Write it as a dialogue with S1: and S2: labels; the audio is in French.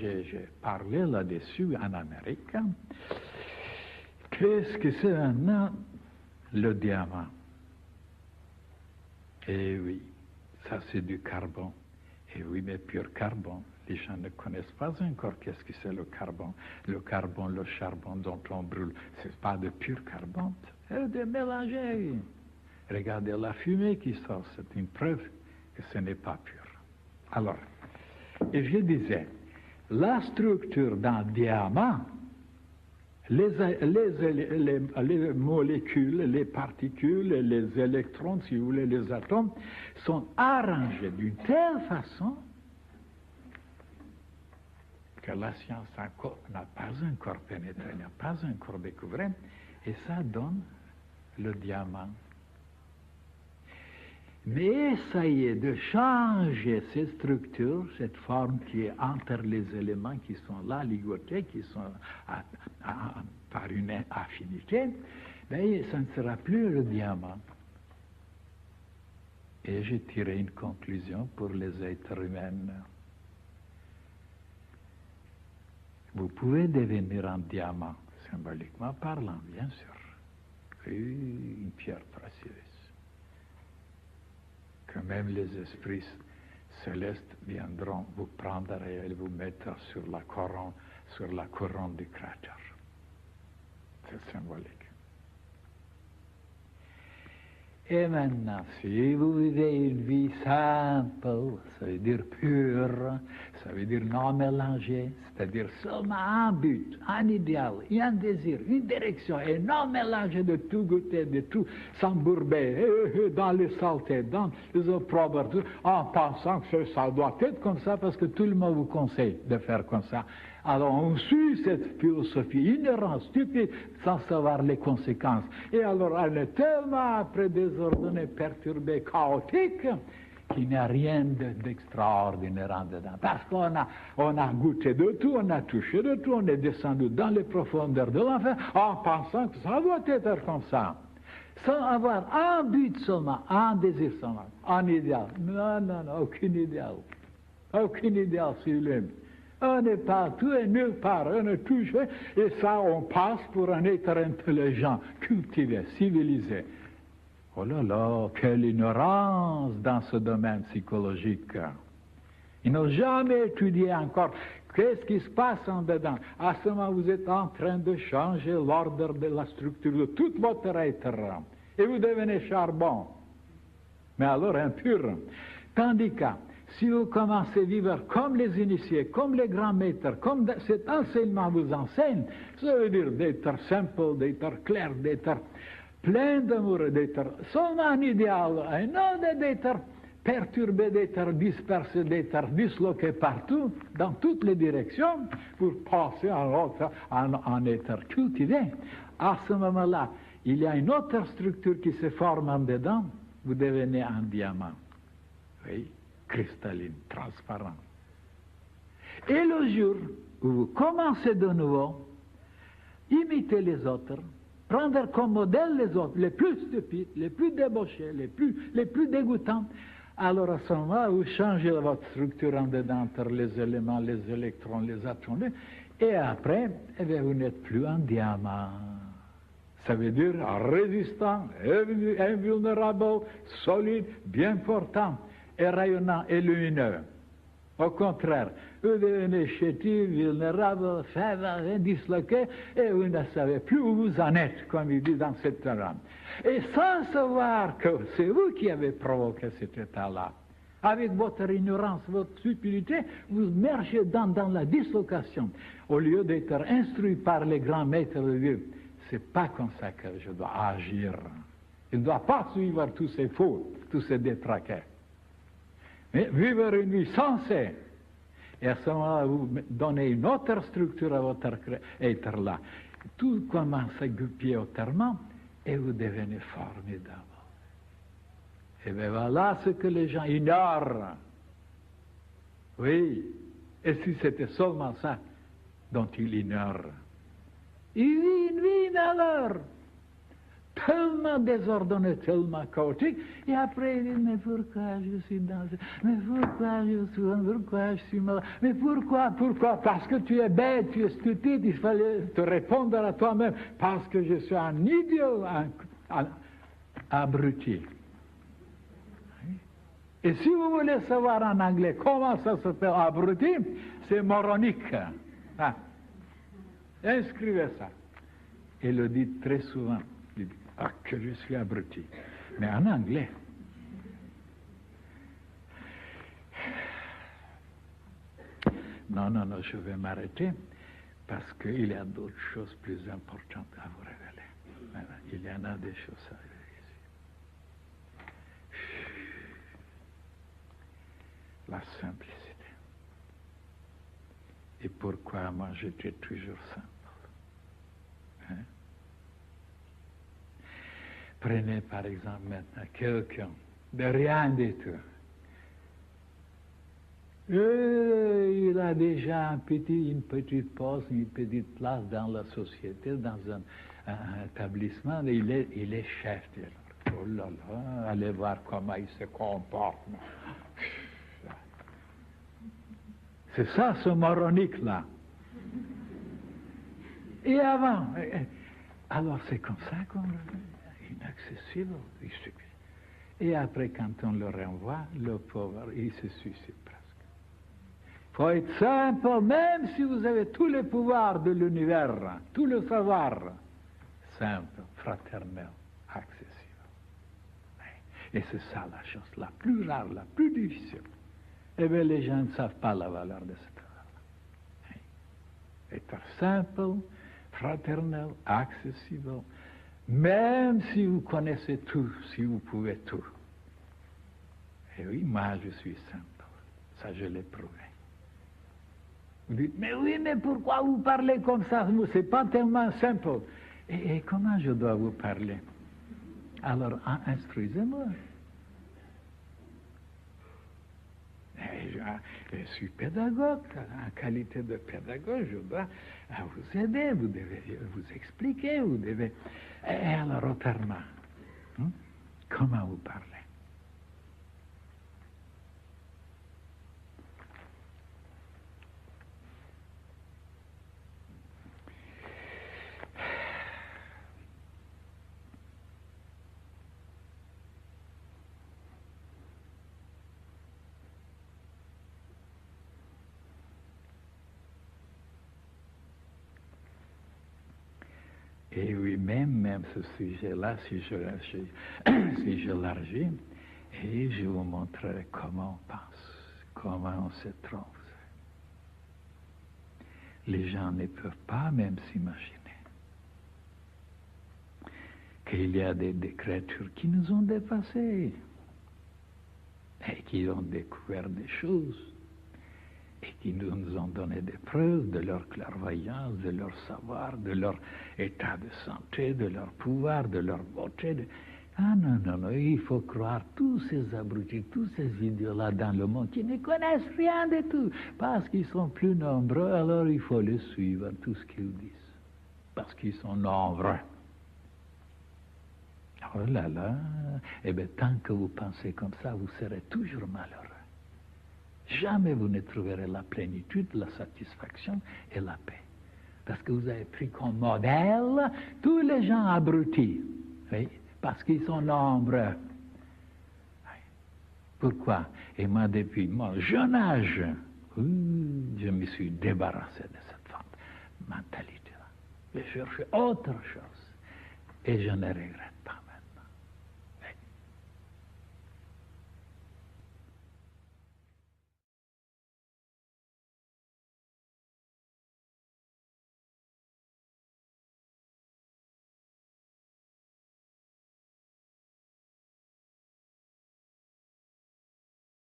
S1: J'ai parlé là-dessus en Amérique. Qu'est-ce que c'est maintenant le diamant? Eh oui, ça c'est du carbone. Eh oui, mais pur carbone. Les gens ne connaissent pas encore qu'est-ce que c'est le carbone. Le carbone, le charbon dont on brûle, c'est pas de pur carbone, c'est de mélanger. Regardez la fumée qui sort, c'est une preuve que ce n'est pas pur. Alors, et je disais, la structure d'un diamant, les molécules, les particules, les électrons, si vous voulez, les atomes, sont arrangés d'une telle façon que la science n'a pas encore pénétré, n'a pas encore découvert, et ça donne le diamant. Mais essayez de changer cette structure, cette forme qui est entre les éléments qui sont là, ligotés, qui sont par une affinité, bien, ça ne sera plus le diamant. Et j'ai tiré une conclusion pour les êtres humains. Vous pouvez devenir un diamant, symboliquement parlant, bien sûr. Oui, une pierre précieuse. Que même les esprits célestes viendront vous prendre et vous mettre sur la couronne du Créateur. C'est symbolique. Et maintenant, si vous vivez une vie simple, ça veut dire pure, ça veut dire non mélangée, c'est-à-dire seulement un but, un idéal, un désir, une direction, et non mélangé de tout goûter, de tout s'embourber dans les saletés, dans les opprobres, en pensant que ça doit être comme ça parce que tout le monde vous conseille de faire comme ça. Alors on suit cette philosophie ignorante, stupide, sans savoir les conséquences. Et alors elle est tellement après désordonnée, perturbée, chaotique, qu'il n'y a rien d'extraordinaire en dedans. Parce qu'on a goûté de tout, on a touché de tout, on est descendu dans les profondeurs de l'enfer en pensant que ça doit être comme ça. Sans avoir un but seulement, un désir seulement, un idéal. Non, aucun idéal. Aucun idéal sur lui. On n'est pas tout et nulle part, on est touché, et ça, on passe pour un être intelligent, cultivé, civilisé. Oh là là, quelle ignorance dans ce domaine psychologique. Ils n'ont jamais étudié encore qu'est-ce qui se passe en dedans. À ce moment, vous êtes en train de changer l'ordre de la structure de tout votre être, et vous devenez charbon, mais alors impur. Tandis que si vous commencez à vivre comme les initiés, comme les grands maîtres, comme cet enseignement vous enseigne, ça veut dire d'être simple, d'être clair, d'être plein d'amour, d'être seulement un idéal, et non d'être perturbé, d'être dispersé, d'être disloqué partout, dans toutes les directions, pour passer en être cultivé. À ce moment-là, il y a une autre structure qui se forme en dedans, vous devenez un diamant. Oui. Cristalline, transparent. Et le jour où vous commencez de nouveau, imiter les autres, prendre comme modèle les autres, les plus stupides, les plus débauchés, les plus dégoûtants, alors à ce moment-là, vous changez votre structure en dedans entre les éléments, les électrons, les atomes, et après, eh bien, vous n'êtes plus un diamant. Ça veut dire résistant, invulnérable, solide, bien portant, et rayonnant et lumineux. Au contraire, vous devenez chétif, vulnérable, faible, disloqué, et vous ne savez plus où vous en êtes, comme il dit dans cet état-là. Et sans savoir que c'est vous qui avez provoqué cet état-là, avec votre ignorance, votre stupidité, vous marchez dans la dislocation, au lieu d'être instruit par les grands maîtres de Dieu. C'est pas comme ça que je dois agir. Je ne dois pas suivre tous ces fautes, tous ces détraqués. Mais vivre une vie sensée. Et à ce moment-là, vous donnez une autre structure à votre être-là. Tout commence à goupiller autrement et vous devenez formidable. Et bien voilà ce que les gens ignorent. Oui. Et si c'était seulement ça dont ils ignorent. Il vit une vie malheur. tellement désordonné, tellement chaotique, et après il dit, mais pourquoi je suis dans ce... Mais pourquoi je suis malade? Mais pourquoi? Parce que tu es bête, tu es stupide, il fallait te répondre à toi-même, parce que je suis un idiot, un abruti. Et si vous voulez savoir en anglais comment ça se fait abruti, c'est moronique. Ah. Inscrivez ça. Et le dit très souvent. Il dit, que je suis abruti. Mais en anglais. Non, je vais m'arrêter parce qu'il y a d'autres choses plus importantes à vous révéler. Il y en a des choses à révéler ici. La simplicité. Et pourquoi moi j'étais toujours simple. Hein? Prenez par exemple maintenant quelqu'un de rien du tout. Et il a déjà une petite poste, une petite place dans la société, dans un établissement, et il est chef. Oh là là, allez voir comment il se comporte. C'est ça, ce moronique-là. Et avant, alors c'est comme ça qu'on est inaccessible. Et après, quand on le renvoie, le pauvre, il se suicide presque. Il faut être simple, même si vous avez tous les pouvoirs de l'univers, tout le savoir, simple, fraternel, accessible. Et c'est ça la chose la plus rare, la plus difficile. Eh bien, les gens ne savent pas la valeur de cette valeur. Être simple, fraternel, accessible, même si vous connaissez tout, si vous pouvez tout. Et oui, moi je suis simple. Ça, je l'ai prouvé. Vous dites, mais oui, mais pourquoi vous parlez comme ça? C'est pas tellement simple. Et comment je dois vous parler? Alors, instruisez-moi. Je suis pédagogue, en qualité de pédagogue, je dois vous aider, vous devez vous expliquer, vous devez... Et alors, autrement, comment vous parlez? Et oui, même ce sujet-là, si je l'élargis, et je vous montrerai comment on pense, comment on se trouve. Les gens ne peuvent pas même s'imaginer qu'il y a des créatures qui nous ont dépassés et qui ont découvert des choses et qui nous ont donné des preuves de leur clairvoyance, de leur savoir, de leur état de santé, de leur pouvoir, de leur beauté. Ah non, il faut croire tous ces abrutis, tous ces idiots-là dans le monde qui ne connaissent rien de tout, parce qu'ils sont plus nombreux, alors il faut les suivre, tout ce qu'ils disent, parce qu'ils sont nombreux. Oh là là, eh bien tant que vous pensez comme ça, vous serez toujours malheureux. Jamais vous ne trouverez la plénitude, la satisfaction et la paix. Parce que vous avez pris comme modèle tous les gens abrutis. Oui, parce qu'ils sont nombreux. Oui. Pourquoi? Et moi, depuis mon jeune âge, je me suis débarrassé de cette mentalité-là. J'ai cherché autre chose. Et je ne regrette pas.